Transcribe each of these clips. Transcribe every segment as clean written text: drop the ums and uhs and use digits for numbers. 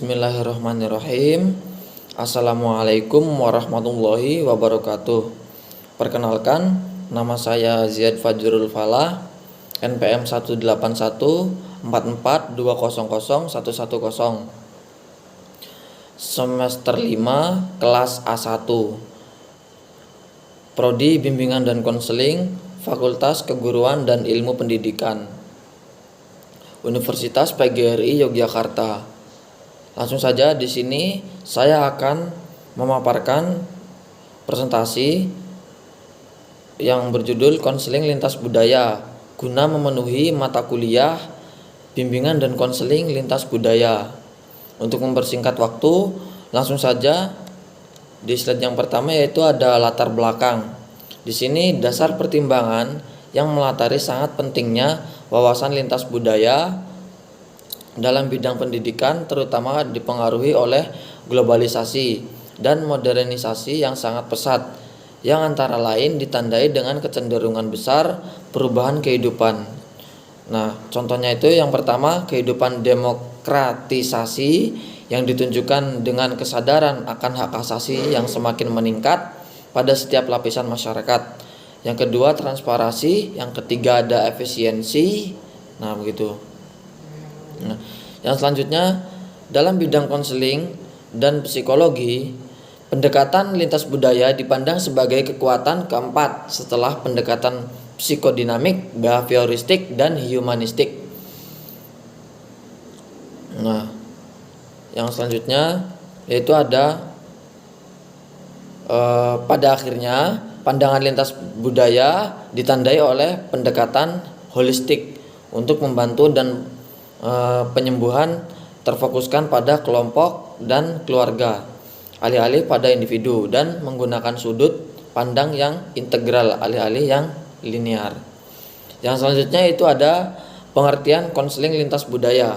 Bismillahirrahmanirrahim. Assalamualaikum warahmatullahi wabarakatuh. Perkenalkan, nama saya Ziyad Fajrul Falah, NPM 18144200110, semester 5, kelas A1, Prodi Bimbingan dan Konseling, Fakultas Keguruan dan Ilmu Pendidikan, Universitas PGRI Yogyakarta. Langsung saja di sini saya akan memaparkan presentasi yang berjudul Konseling Lintas Budaya guna memenuhi mata kuliah Bimbingan dan Konseling Lintas Budaya. Untuk mempersingkat waktu, langsung saja di slide yang pertama, yaitu ada latar belakang. Di sini dasar pertimbangan yang melatari sangat pentingnya wawasan lintas budaya dalam bidang pendidikan, terutama dipengaruhi oleh globalisasi dan modernisasi yang sangat pesat, yang antara lain ditandai dengan kecenderungan besar perubahan kehidupan. Nah, contohnya itu yang pertama, kehidupan demokratisasi yang ditunjukkan dengan kesadaran akan hak asasi yang semakin meningkat pada setiap lapisan masyarakat. Yang kedua, transparansi. Yang ketiga, ada efisiensi. Nah, begitu. Nah, yang selanjutnya, dalam bidang konseling dan psikologi, pendekatan lintas budaya dipandang sebagai kekuatan keempat setelah pendekatan psikodinamik, behavioristik, dan humanistik. Nah, yang selanjutnya yaitu ada pada akhirnya pandangan lintas budaya ditandai oleh pendekatan holistik untuk membantu dan penyembuhan terfokuskan pada kelompok dan keluarga, alih-alih pada individu, dan menggunakan sudut pandang yang integral alih-alih yang linear. Yang selanjutnya itu ada pengertian konseling lintas budaya.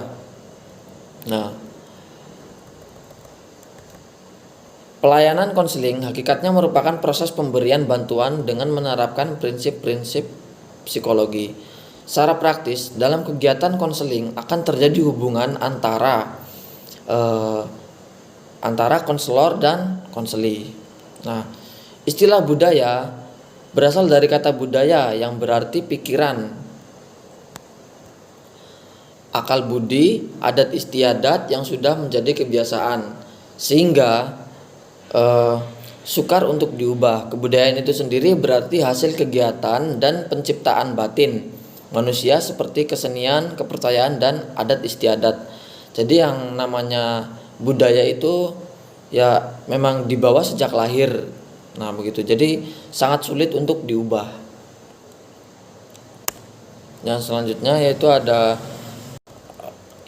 Nah, pelayanan konseling hakikatnya merupakan proses pemberian bantuan dengan menerapkan prinsip-prinsip psikologi. Secara praktis, dalam kegiatan konseling akan terjadi hubungan antara konselor dan konseli. Nah, istilah budaya berasal dari kata budaya yang berarti pikiran, akal budi, adat istiadat yang sudah menjadi kebiasaan, sehingga sukar untuk diubah. Kebudayaan itu sendiri berarti hasil kegiatan dan penciptaan batin manusia seperti kesenian, kepercayaan, dan adat istiadat. Jadi yang namanya budaya itu ya memang dibawa sejak lahir. Nah, begitu. Jadi sangat sulit untuk diubah. Yang selanjutnya yaitu ada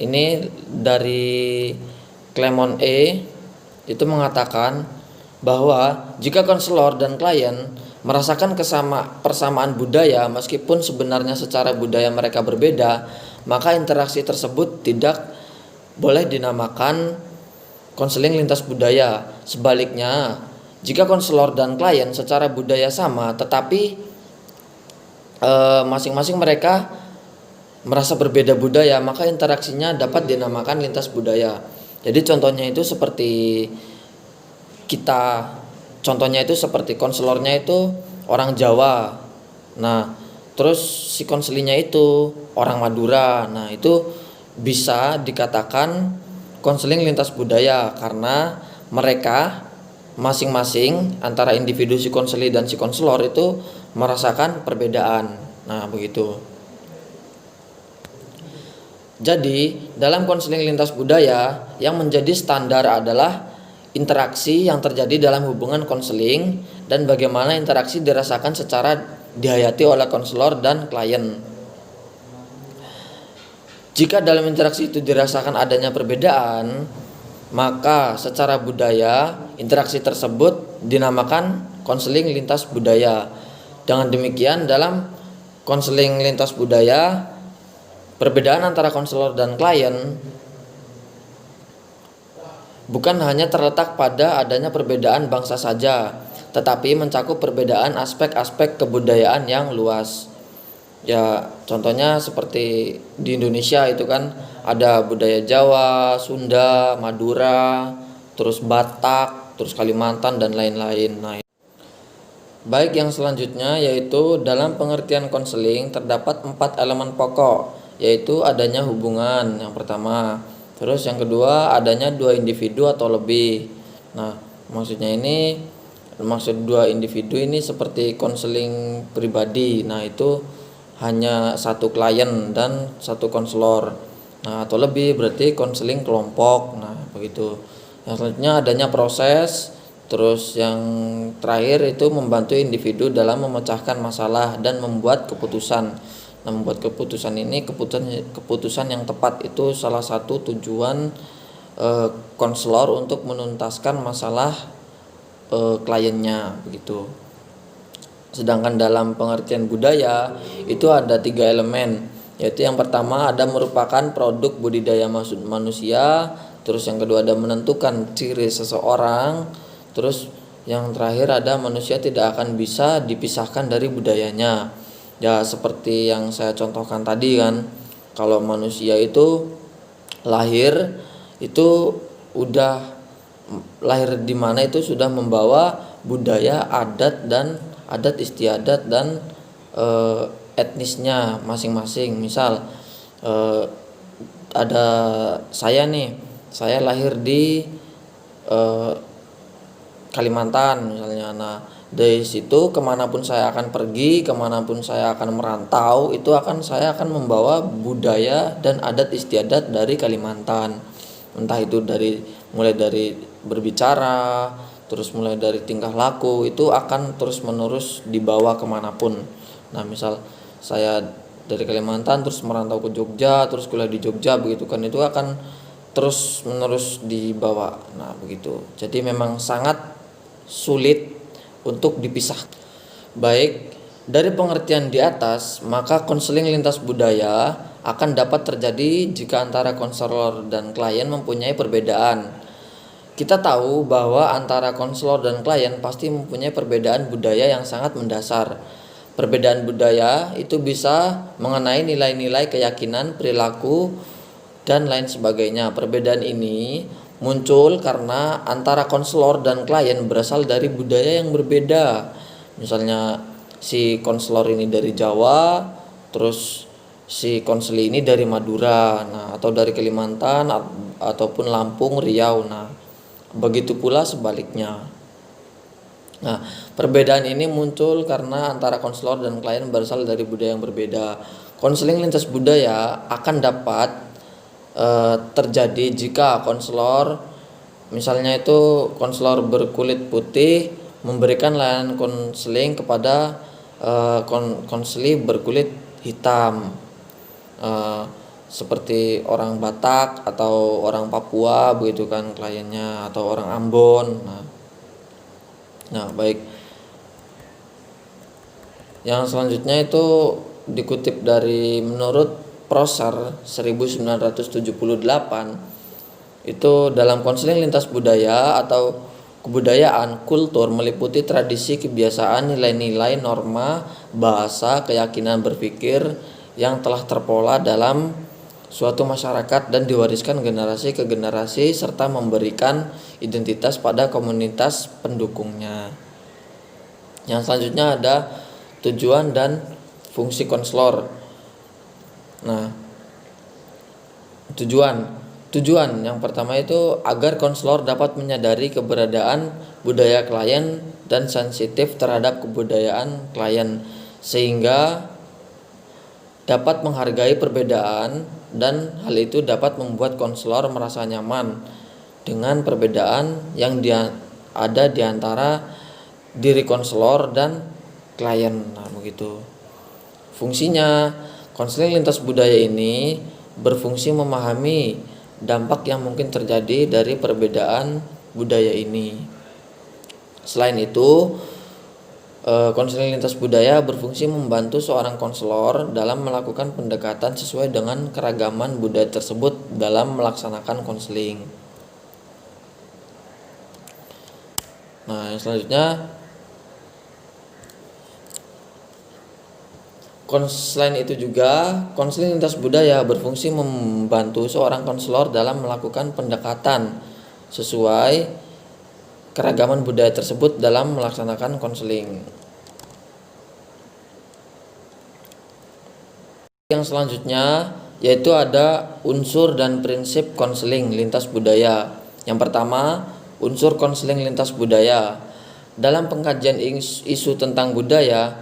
ini dari Clement itu mengatakan bahwa jika konselor dan klien merasakan persamaan budaya meskipun sebenarnya secara budaya mereka berbeda, maka interaksi tersebut tidak boleh dinamakan konseling lintas budaya. Sebaliknya, jika konselor dan klien secara budaya sama tetapi masing-masing mereka merasa berbeda budaya, maka interaksinya dapat dinamakan lintas budaya. Jadi contohnya itu seperti konselornya itu orang Jawa. Nah, terus si konselinya itu orang Madura. Nah, itu bisa dikatakan konseling lintas budaya karena mereka masing-masing antara individu si konseli dan si konselor itu merasakan perbedaan. Nah, begitu. Jadi, dalam konseling lintas budaya yang menjadi standar adalah interaksi yang terjadi dalam hubungan konseling dan bagaimana interaksi dirasakan secara dihayati oleh konselor dan klien. Jika dalam interaksi itu dirasakan adanya perbedaan, maka secara budaya interaksi tersebut dinamakan konseling lintas budaya. Dengan demikian, dalam konseling lintas budaya, perbedaan antara konselor dan klien bukan hanya terletak pada adanya perbedaan bangsa saja, tetapi mencakup perbedaan aspek-aspek kebudayaan yang luas. Ya, contohnya seperti di Indonesia itu kan ada budaya Jawa, Sunda, Madura, terus Batak, terus Kalimantan dan lain-lain. Nah, baik, yang selanjutnya yaitu dalam pengertian konseling terdapat 4 elemen pokok, yaitu adanya hubungan yang pertama. Terus yang kedua adanya 2 individu atau lebih. Nah, maksud 2 individu ini seperti konseling pribadi. Nah, itu hanya satu klien dan satu konselor. Nah, atau lebih berarti konseling kelompok. Nah, begitu. Yang selanjutnya adanya proses. Terus yang terakhir itu membantu individu dalam memecahkan masalah dan membuat keputusan. Nah, membuat keputusan ini keputusan yang tepat itu salah satu tujuan konselor untuk menuntaskan masalah kliennya begitu. Sedangkan dalam pengertian budaya itu ada 3 elemen, yaitu yang pertama ada merupakan produk budidaya manusia, terus yang kedua ada menentukan ciri seseorang, terus yang terakhir ada manusia tidak akan bisa dipisahkan dari budayanya. Ya, seperti yang saya contohkan tadi kan, kalau manusia itu lahir itu udah lahir di mana itu sudah membawa budaya, adat istiadat dan etnisnya masing-masing. Misal ada saya lahir di Kalimantan misalnya. Nah, dari situ kemanapun saya akan pergi, kemanapun saya akan merantau, itu saya akan membawa budaya dan adat istiadat dari Kalimantan. Entah itu mulai dari berbicara, terus mulai dari tingkah laku, itu akan terus menerus dibawa kemanapun. Nah, misal saya dari Kalimantan terus merantau ke Jogja, terus kuliah di Jogja begitu kan, itu akan terus menerus dibawa. Nah, begitu. Jadi memang sangat sulit untuk dipisah. Baik, dari pengertian di atas, maka konseling lintas budaya akan dapat terjadi jika antara konselor dan klien mempunyai perbedaan. Kita tahu bahwa antara konselor dan klien pasti mempunyai perbedaan budaya yang sangat mendasar. Perbedaan budaya itu bisa mengenai nilai-nilai keyakinan, perilaku, dan lain sebagainya. Perbedaan ini muncul karena antara konselor dan klien berasal dari budaya yang berbeda. Misalnya si konselor ini dari Jawa, terus si konseli ini dari Madura, nah, atau dari Kalimantan ataupun Lampung, Riau. Nah, begitu pula sebaliknya. Nah, perbedaan ini muncul karena antara konselor dan klien berasal dari budaya yang berbeda. Konseling lintas budaya akan dapat terjadi jika konselor, misalnya itu konselor berkulit putih memberikan layanan konseling kepada konseli berkulit hitam, seperti orang Batak atau orang Papua begitu kan kliennya, atau orang Ambon. Nah, baik. Yang selanjutnya itu dikutip dari menurut Prosser 1978, itu dalam konseling lintas budaya atau kebudayaan, kultur meliputi tradisi, kebiasaan, nilai-nilai, norma, bahasa, keyakinan berpikir yang telah terpola dalam suatu masyarakat dan diwariskan generasi ke generasi serta memberikan identitas pada komunitas pendukungnya. Yang selanjutnya ada tujuan dan fungsi konselor. Nah, tujuan yang pertama itu agar konselor dapat menyadari keberadaan budaya klien dan sensitif terhadap kebudayaan klien sehingga dapat menghargai perbedaan, dan hal itu dapat membuat konselor merasa nyaman dengan perbedaan yang ada di antara diri konselor dan klien. Nah, begitu. Fungsinya, konseling lintas budaya ini berfungsi memahami dampak yang mungkin terjadi dari perbedaan budaya ini. Selain itu, konseling lintas budaya berfungsi membantu seorang konselor dalam melakukan pendekatan sesuai dengan keragaman budaya tersebut dalam melaksanakan konseling. Nah, yang selanjutnya Selain itu juga, konseling lintas budaya berfungsi membantu seorang konselor dalam melakukan pendekatan sesuai keragaman budaya tersebut dalam melaksanakan konseling. Yang selanjutnya yaitu ada unsur dan prinsip konseling lintas budaya. Yang pertama, unsur konseling lintas budaya. Dalam pengkajian isu tentang budaya,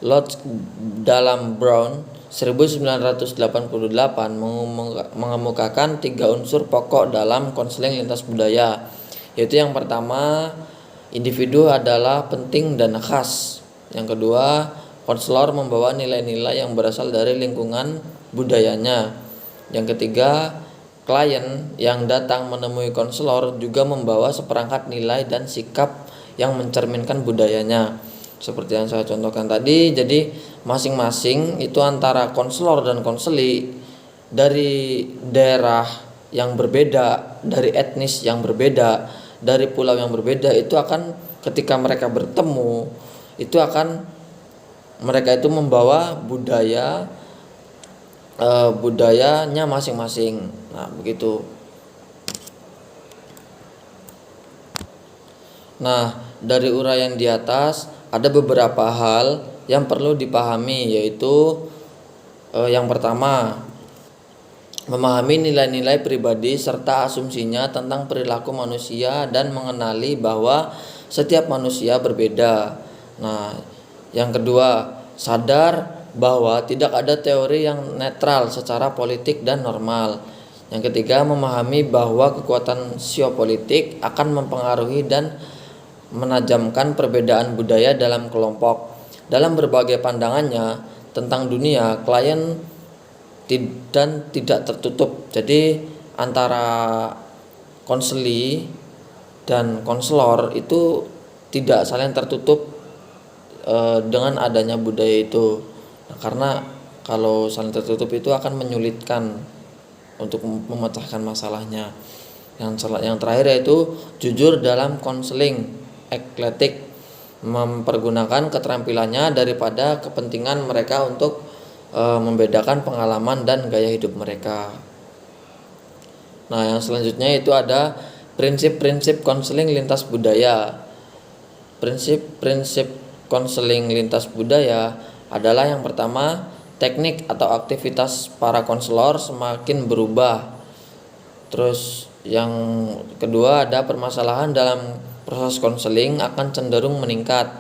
Lodge dalam Brown 1988 mengemukakan 3 unsur pokok dalam konseling lintas budaya, yaitu yang pertama, individu adalah penting dan khas. Yang kedua, konselor membawa nilai-nilai yang berasal dari lingkungan budayanya. Yang ketiga, klien yang datang menemui konselor juga membawa seperangkat nilai dan sikap yang mencerminkan budayanya. Seperti yang saya contohkan tadi, jadi masing-masing itu antara konselor dan konseli dari daerah yang berbeda, dari etnis yang berbeda, dari pulau yang berbeda, itu akan ketika mereka bertemu itu akan mereka itu membawa budayanya masing-masing. Nah, begitu. Nah, dari uraian di atas ada beberapa hal yang perlu dipahami, yaitu yang pertama, memahami nilai-nilai pribadi serta asumsinya tentang perilaku manusia dan mengenali bahwa setiap manusia berbeda. Nah, yang kedua, sadar bahwa tidak ada teori yang netral secara politik dan normal. Yang ketiga, memahami bahwa kekuatan siopolitik akan mempengaruhi dan menajamkan perbedaan budaya dalam kelompok. Dalam berbagai pandangannya tentang dunia, klien dan tidak tertutup. Jadi antara konseli dan konselor itu tidak saling tertutup dengan adanya budaya itu. Nah, karena kalau saling tertutup itu akan menyulitkan untuk memecahkan masalahnya. Yang terakhir yaitu jujur dalam konseling ekletik, mempergunakan keterampilannya daripada kepentingan mereka untuk membedakan pengalaman dan gaya hidup mereka. Nah, yang selanjutnya itu ada prinsip-prinsip konseling lintas budaya. Prinsip-prinsip konseling lintas budaya adalah yang pertama, teknik atau aktivitas para konselor semakin berubah. Terus yang kedua ada permasalahan dalam proses konseling akan cenderung meningkat.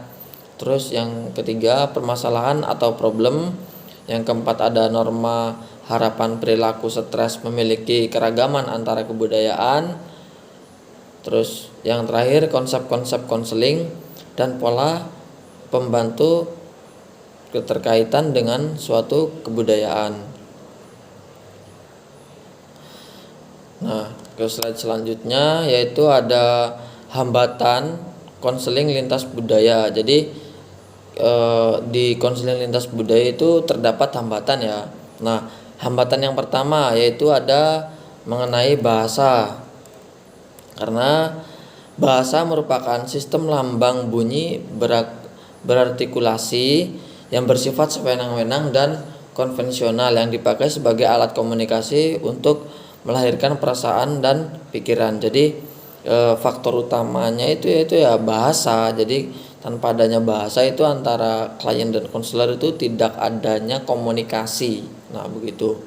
Terus yang ketiga, permasalahan atau problem. Yang keempat ada norma harapan perilaku stres memiliki keragaman antara kebudayaan. Terus yang terakhir, konsep-konsep konseling dan pola pembantu keterkaitan dengan suatu kebudayaan. Nah, ke slide selanjutnya yaitu ada hambatan konseling lintas budaya. Jadi di konseling lintas budaya itu terdapat hambatan ya. Nah, hambatan yang pertama yaitu ada mengenai bahasa. Karena bahasa merupakan sistem lambang bunyi berartikulasi yang bersifat sewenang-wenang dan konvensional yang dipakai sebagai alat komunikasi untuk melahirkan perasaan dan pikiran. Jadi faktor utamanya itu yaitu ya bahasa. Jadi tanpa adanya bahasa itu antara klien dan konselor itu tidak adanya komunikasi. Nah, begitu.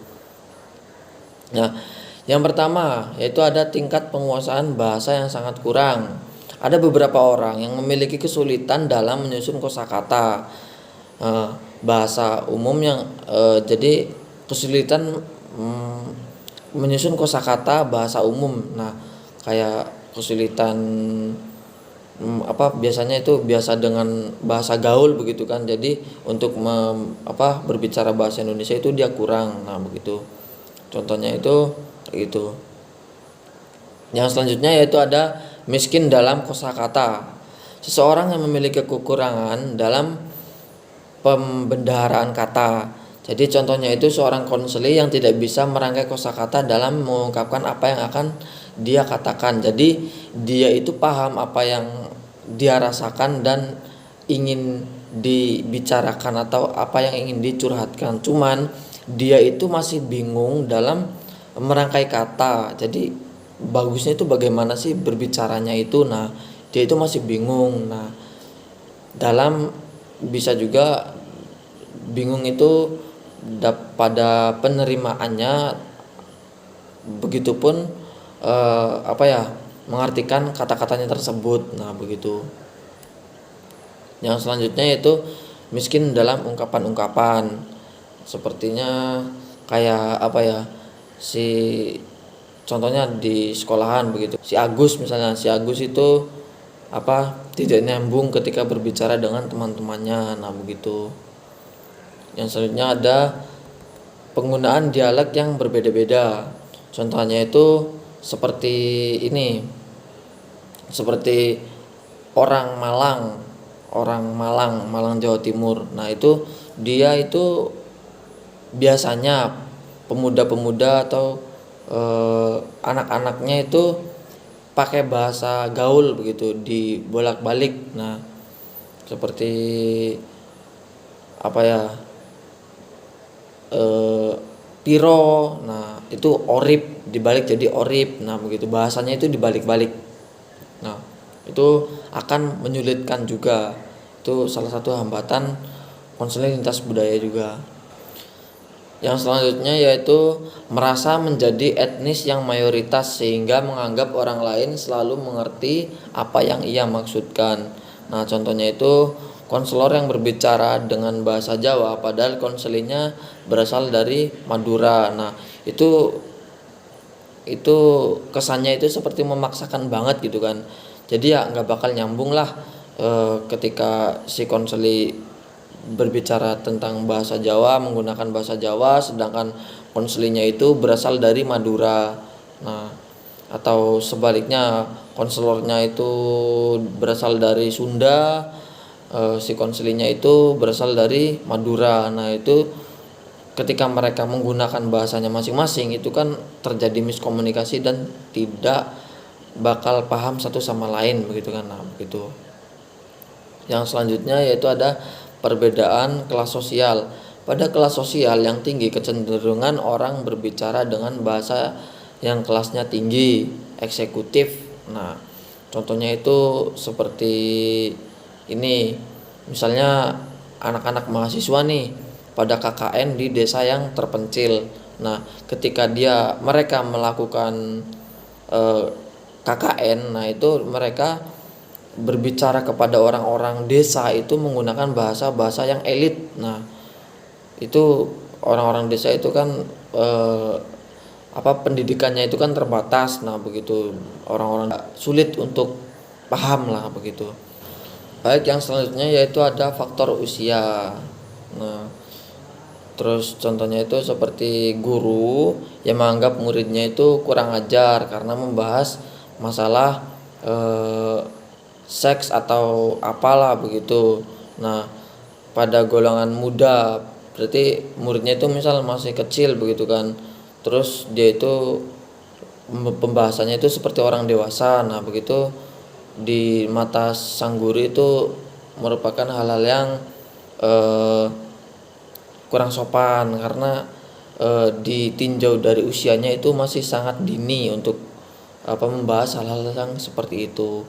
Nah, yang pertama yaitu ada tingkat penguasaan bahasa yang sangat kurang. Ada beberapa orang yang memiliki kesulitan dalam menyusun kosakata bahasa umum yang jadi kesulitan menyusun kosakata bahasa umum. Nah, kayak kesulitan biasanya itu biasa dengan bahasa gaul begitu kan. Jadi untuk berbicara bahasa Indonesia itu dia kurang. Nah, begitu. Contohnya itu kayak gitu. Yang selanjutnya yaitu ada miskin dalam kosakata. Seseorang yang memiliki kekurangan dalam pembendaharaan kata. Jadi contohnya itu seorang konseli yang tidak bisa merangkai kosakata dalam mengungkapkan apa yang akan dia katakan. Jadi dia itu paham apa yang dia rasakan dan ingin dibicarakan atau apa yang ingin dicurhatkan. Cuman dia itu masih bingung dalam merangkai kata. Jadi bagusnya itu bagaimana sih berbicaranya itu. Nah, dia itu masih bingung. Nah, dalam bisa juga bingung itu pada penerimaannya, begitupun apa ya, mengartikan kata-katanya tersebut. Nah, begitu. Yang selanjutnya yaitu miskin dalam ungkapan-ungkapan. Sepertinya kayak apa ya? Si contohnya di sekolahan begitu. Si Agus misalnya, si Agus itu apa, tidak nyambung ketika berbicara dengan teman-temannya. Nah, begitu. Yang selanjutnya ada penggunaan dialek yang berbeda-beda. Contohnya itu seperti ini. Seperti orang Malang, Jawa Timur. Nah, itu dia itu biasanya pemuda-pemuda atau anak-anaknya itu pakai bahasa gaul begitu, dibolak-balik. Nah, seperti apa ya, piro, nah itu orip dibalik jadi orip. Nah, begitu, bahasanya itu dibalik-balik. Nah, itu akan menyulitkan juga. Itu salah satu hambatan konseling lintas budaya juga. Yang selanjutnya yaitu merasa menjadi etnis yang mayoritas sehingga menganggap orang lain selalu mengerti apa yang ia maksudkan. Nah, contohnya itu konselor yang berbicara dengan bahasa Jawa padahal konselingnya berasal dari Madura. Nah, itu kesannya itu seperti memaksakan banget gitu kan. Jadi ya nggak bakal nyambung lah ketika si konseli berbicara tentang bahasa Jawa, menggunakan bahasa Jawa, sedangkan konselinya itu berasal dari Madura. Nah, atau sebaliknya, konselornya itu berasal dari Sunda, si konselinya itu berasal dari Madura. Nah, itu ketika mereka menggunakan bahasanya masing-masing itu kan terjadi miskomunikasi dan tidak bakal paham satu sama lain begitu kan. Nah, begitu. Yang selanjutnya yaitu ada perbedaan kelas sosial. Pada kelas sosial yang tinggi, kecenderungan orang berbicara dengan bahasa yang kelasnya tinggi, eksekutif. Nah, contohnya itu seperti ini. Misalnya anak-anak mahasiswa nih pada KKN di desa yang terpencil. Nah, ketika mereka melakukan KKN, nah itu mereka berbicara kepada orang-orang desa itu menggunakan bahasa-bahasa yang elit. Nah, itu orang-orang desa itu kan pendidikannya itu kan terbatas. Nah, begitu, orang-orang sulit untuk paham lah begitu. Baik, yang selanjutnya yaitu ada faktor usia. Nah, terus contohnya itu seperti guru yang menganggap muridnya itu kurang ajar karena membahas masalah seks atau apalah begitu. Nah, pada golongan muda berarti muridnya itu misal masih kecil begitu kan. Terus dia itu pembahasannya itu seperti orang dewasa. Nah, begitu di mata sang guru itu merupakan hal-hal yang kurang sopan karena ditinjau dari usianya itu masih sangat dini untuk membahas hal-hal yang seperti itu.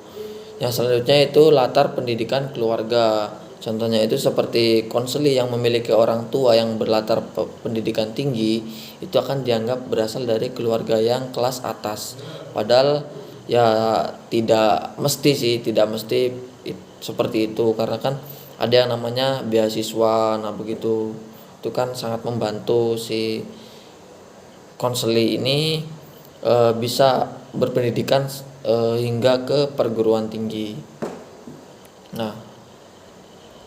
Yang selanjutnya itu latar pendidikan keluarga. Contohnya itu seperti konseli yang memiliki orang tua yang berlatar pendidikan tinggi itu akan dianggap berasal dari keluarga yang kelas atas. Padahal ya tidak mesti seperti itu, karena kan ada yang namanya beasiswa. Nah, begitu. Itu kan sangat membantu si konseli ini bisa berpendidikan hingga ke perguruan tinggi. Nah,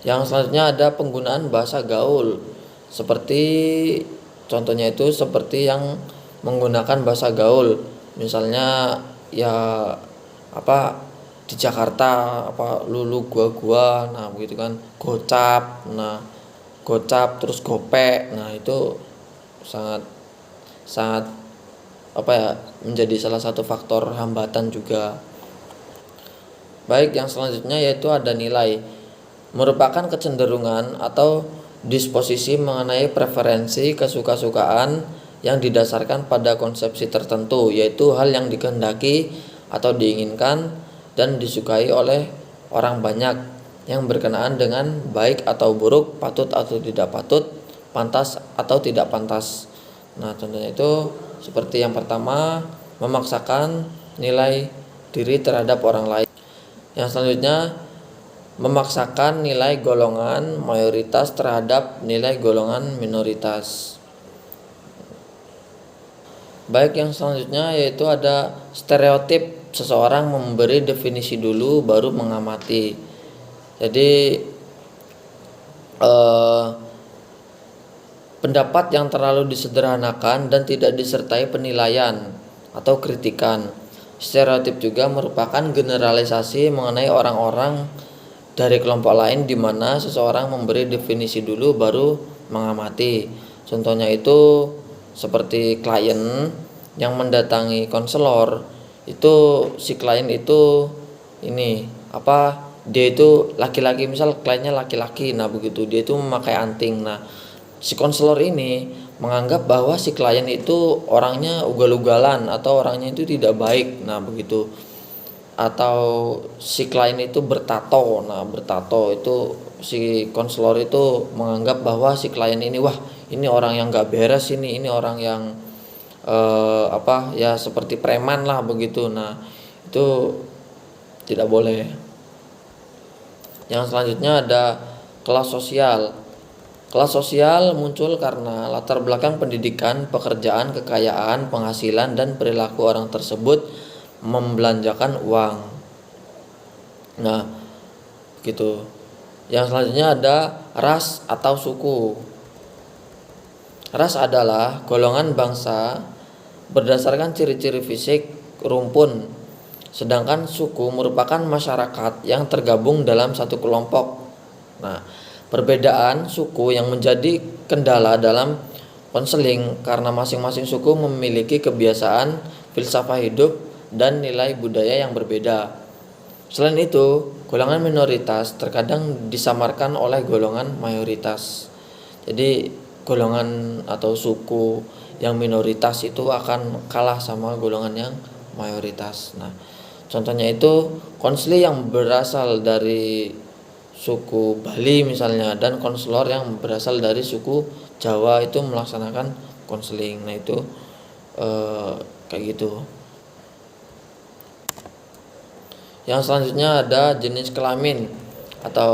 yang selanjutnya ada penggunaan bahasa gaul. Seperti contohnya itu seperti yang menggunakan bahasa gaul. Misalnya ya di Jakarta lulu gua. Nah, begitu kan. Gocap. Nah, gocap terus gopek. Nah, itu sangat menjadi salah satu faktor hambatan juga. Baik, yang selanjutnya yaitu ada nilai. merupakan kecenderungan atau disposisi mengenai preferensi kesuka-sukaan yang didasarkan pada konsepsi tertentu, yaitu hal yang dikehendaki atau diinginkan dan disukai oleh orang banyak yang berkenaan dengan baik atau buruk, patut atau tidak patut, pantas atau tidak pantas. Nah, contohnya itu seperti yang pertama, memaksakan nilai diri terhadap orang lain. Yang selanjutnya, memaksakan nilai golongan mayoritas terhadap nilai golongan minoritas. Baik, yang selanjutnya yaitu ada stereotip. Seseorang memberi definisi dulu baru mengamati. Jadi pendapat yang terlalu disederhanakan dan tidak disertai penilaian atau kritikan. Stereotip juga merupakan generalisasi mengenai orang-orang dari kelompok lain di mana seseorang memberi definisi dulu baru mengamati. Contohnya itu seperti klien yang mendatangi konselor, itu si klien itu dia itu laki-laki, misal kliennya laki-laki, nah begitu dia itu memakai anting. Nah, si konselor ini menganggap bahwa si klien itu orangnya ugal-ugalan atau orangnya itu tidak baik, nah begitu. Atau si klien itu bertato, nah bertato itu si konselor itu menganggap bahwa si klien ini, wah ini orang yang gak beres, ini orang yang seperti preman lah begitu. Nah, itu tidak boleh. Yang selanjutnya ada kelas sosial. Kelas sosial muncul karena latar belakang pendidikan, pekerjaan, kekayaan, penghasilan, dan perilaku orang tersebut membelanjakan uang. Nah, gitu. Yang selanjutnya ada ras atau suku. Ras adalah golongan bangsa berdasarkan ciri-ciri fisik rumpun, sedangkan suku merupakan masyarakat yang tergabung dalam satu kelompok. Nah, perbedaan suku yang menjadi kendala dalam konseling karena masing-masing suku memiliki kebiasaan, filsafat hidup, dan nilai budaya yang berbeda. Selain itu, golongan minoritas terkadang disamarkan oleh golongan mayoritas. Jadi golongan atau suku yang minoritas itu akan kalah sama golongan yang mayoritas. Nah, contohnya itu konselor yang berasal dari suku Bali misalnya dan konselor yang berasal dari suku Jawa itu melaksanakan konseling. Nah, itu kayak gitu. Yang selanjutnya ada jenis kelamin atau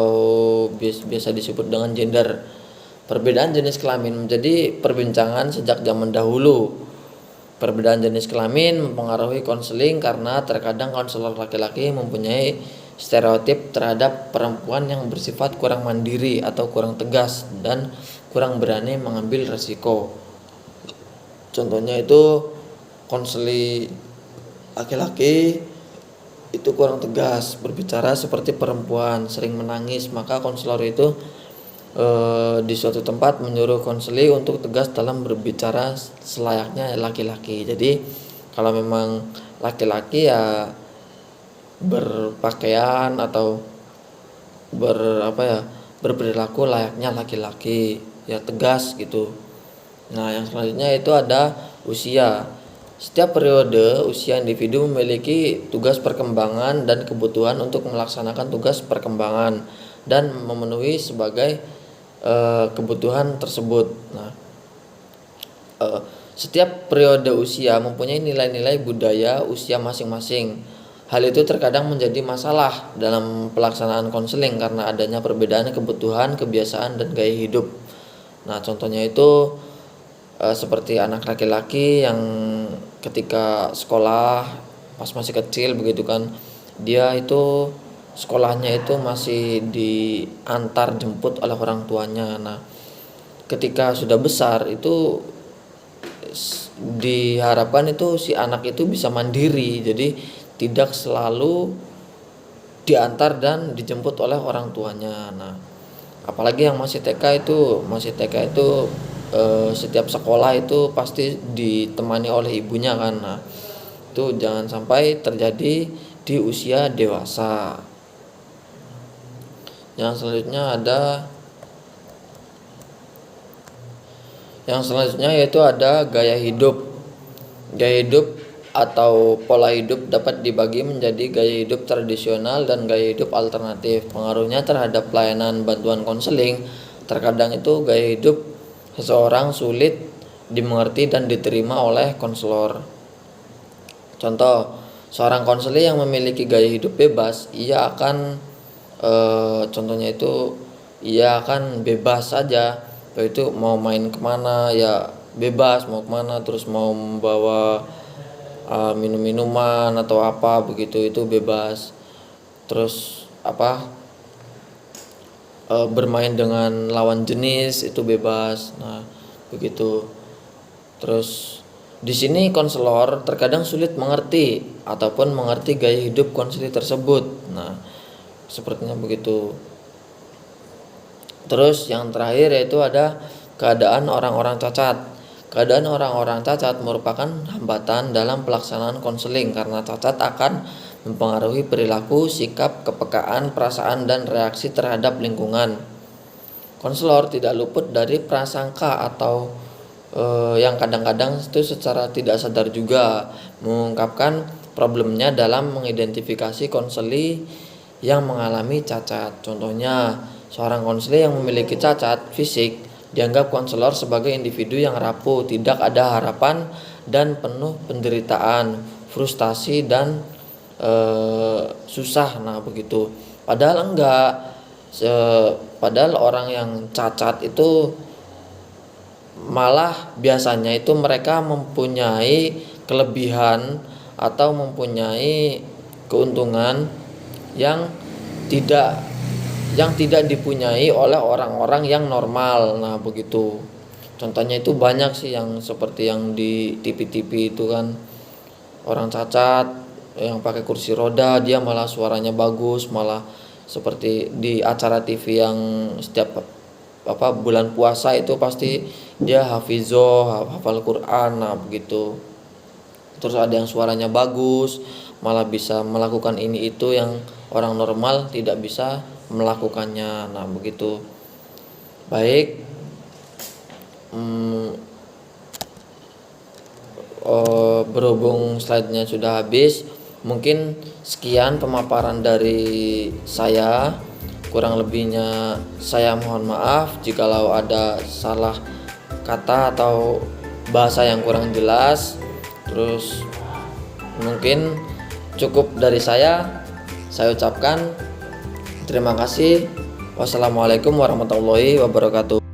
biasa disebut dengan gender. Perbedaan jenis kelamin menjadi perbincangan sejak zaman dahulu. Perbedaan jenis kelamin mempengaruhi konseling karena terkadang konselor laki-laki mempunyai stereotip terhadap perempuan yang bersifat kurang mandiri atau kurang tegas dan kurang berani mengambil resiko. Contohnya itu konseling laki-laki itu kurang tegas, berbicara seperti perempuan, sering menangis, maka konselor itu di suatu tempat menyuruh konseli untuk tegas dalam berbicara selayaknya laki-laki. Jadi kalau memang laki-laki ya berpakaian atau berperilaku layaknya laki-laki, ya tegas gitu. Nah, yang selanjutnya itu ada usia. Setiap periode usia individu memiliki tugas perkembangan dan kebutuhan untuk melaksanakan tugas perkembangan dan memenuhi sebagai kebutuhan tersebut. Nah, setiap periode usia mempunyai nilai-nilai budaya usia masing-masing. Hal itu terkadang menjadi masalah dalam pelaksanaan konseling karena adanya perbedaan kebutuhan, kebiasaan, dan gaya hidup. Nah, contohnya itu seperti anak laki-laki yang ketika sekolah pas masih kecil begitu kan, dia itu sekolahnya itu masih diantar jemput oleh orang tuanya. Nah, ketika sudah besar itu diharapkan itu si anak itu bisa mandiri, jadi tidak selalu diantar dan dijemput oleh orang tuanya. Nah, apalagi yang masih TK itu setiap sekolah itu pasti ditemani oleh ibunya kan. Nah, itu jangan sampai terjadi di usia dewasa. Yang selanjutnya yaitu ada gaya hidup. Gaya hidup atau pola hidup dapat dibagi menjadi gaya hidup tradisional dan gaya hidup alternatif. Pengaruhnya terhadap pelayanan bantuan konseling, terkadang itu gaya hidup seseorang sulit dimengerti dan diterima oleh konselor. Contoh, seorang konseling yang memiliki gaya hidup bebas, contohnya itu ia akan bebas saja, yaitu mau main kemana ya bebas, mau kemana, terus mau membawa minum-minuman atau apa begitu itu bebas. Terus bermain dengan lawan jenis itu bebas. Nah, begitu. Terus di sini konselor terkadang sulit mengerti ataupun mengerti gaya hidup konseling tersebut. Nah, sepertinya begitu. Terus yang terakhir yaitu ada keadaan orang-orang cacat. Keadaan orang-orang cacat merupakan hambatan dalam pelaksanaan konseling karena cacat akan mempengaruhi perilaku, sikap, kepekaan, perasaan, dan reaksi terhadap lingkungan. Konselor tidak luput dari prasangka atau yang kadang-kadang itu secara tidak sadar juga mengungkapkan problemnya dalam mengidentifikasi konseli yang mengalami cacat. Contohnya, seorang konseli yang memiliki cacat fisik dianggap konselor sebagai individu yang rapuh, tidak ada harapan, dan penuh penderitaan, frustasi, dan susah. Nah, begitu. Padahal enggak. Padahal orang yang cacat itu malah biasanya itu mereka mempunyai kelebihan atau mempunyai keuntungan yang tidak dipunyai oleh orang-orang yang normal. Nah, begitu. Contohnya itu banyak sih yang seperti yang di TV-TV itu kan, orang cacat yang pakai kursi roda dia malah suaranya bagus, malah seperti di acara TV yang setiap bulan puasa itu pasti dia hafal Quran. Nah, begitu. Terus ada yang suaranya bagus malah bisa melakukan ini itu yang orang normal tidak bisa melakukannya. Nah, begitu. Baik, berhubung slide-nya sudah habis, mungkin sekian pemaparan dari saya. Kurang lebihnya saya mohon maaf jikalau ada salah kata atau bahasa yang kurang jelas. Terus mungkin cukup dari saya ucapkan terima kasih. Wassalamualaikum warahmatullahi wabarakatuh.